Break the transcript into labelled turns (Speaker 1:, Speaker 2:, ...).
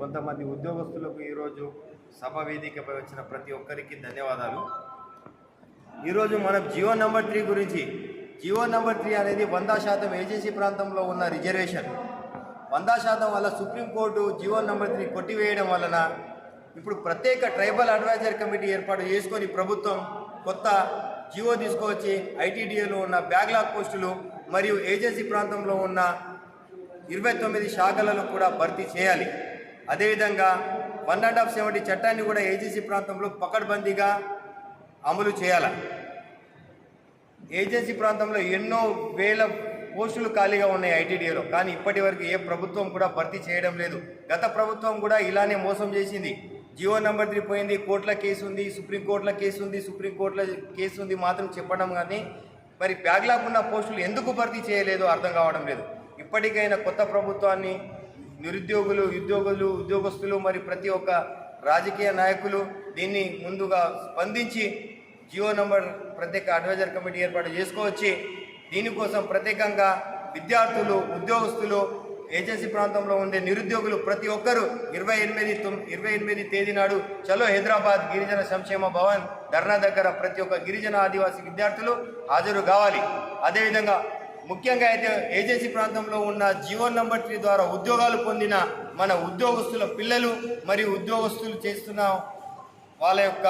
Speaker 1: కొంతమంది ఉద్యోగస్తులకు ఈరోజు సభ వేదికపై వచ్చిన ప్రతి ఒక్కరికి ధన్యవాదాలు. ఈరోజు మనం జియో నెంబర్ 3 గురించి, జియో నెంబర్ 3 అనేది 100% ఏజెన్సీ ప్రాంతంలో ఉన్న రిజర్వేషన్. 100% వల్ల సుప్రీంకోర్టు జియో నెంబర్ 3 కొట్టివేయడం వలన ఇప్పుడు ప్రత్యేక ట్రైబల్ అడ్వైజరీ కమిటీ ఏర్పాటు చేసుకొని ప్రభుత్వం కొత్త జియో తీసుకొచ్చి ఐటీడీఏలో ఉన్న బ్యాక్లాగ్ పోస్టులు మరియు ఏజెన్సీ ప్రాంతంలో ఉన్న 29 శాఖలను కూడా భర్తీ చేయాలి. అదేవిధంగా 1/70 చట్టాన్ని కూడా ఏజెన్సీ ప్రాంతంలో పకడ్బందీగా అమలు చేయాలి. ఏజెన్సీ ప్రాంతంలో ఎన్నో వేల పోస్టులు ఖాళీగా ఉన్నాయి ఐటీడీఏలో, కానీ ఇప్పటి వరకు ఏ ప్రభుత్వం కూడా భర్తీ చేయడం లేదు. గత ప్రభుత్వం కూడా ఇలానే మోసం చేసింది. జియో నెంబర్ 3 పోయింది, కోర్టుల కేసు ఉంది, సుప్రీంకోర్టుల కేసు ఉంది, సుప్రీంకోర్టుల కేసు ఉంది మాత్రం చెప్పడం, కానీ మరి బ్యాక్లాగ్ ఉన్న పోస్టులు ఎందుకు భర్తీ చేయలేదో అర్థం కావడం లేదు. ఇప్పటికైనా కొత్త ప్రభుత్వాన్ని నిరుద్యోగులు, ఉద్యోగస్తులు మరి ప్రతి ఒక్క రాజకీయ నాయకులు దీన్ని ముందుగా స్పందించి జియో నంబర్ ప్రత్యేక అడ్వైజర్ కమిటీ ఏర్పాటు చేసుకోవచ్చి దీనికోసం ప్రత్యేకంగా విద్యార్థులు, ఉద్యోగస్తులు, ఏజెన్సీ ప్రాంతంలో ఉండే నిరుద్యోగులు ప్రతి ఒక్కరూ 28 తేదీ నాడు చలో హైదరాబాద్ గిరిజన సంక్షేమ భవన్ ధర్నా దగ్గర ప్రతి ఒక్క గిరిజన ఆదివాసీ విద్యార్థులు హాజరు కావాలి. అదేవిధంగా ముఖ్యంగా అయితే ఏజెన్సీ ప్రాంతంలో ఉన్న జియో నెంబర్ 3 ద్వారా ఉద్యోగాలు పొందిన మన ఉద్యోగస్తుల పిల్లలు మరియు ఉద్యోగస్తులు చేస్తున్న వాళ్ళ యొక్క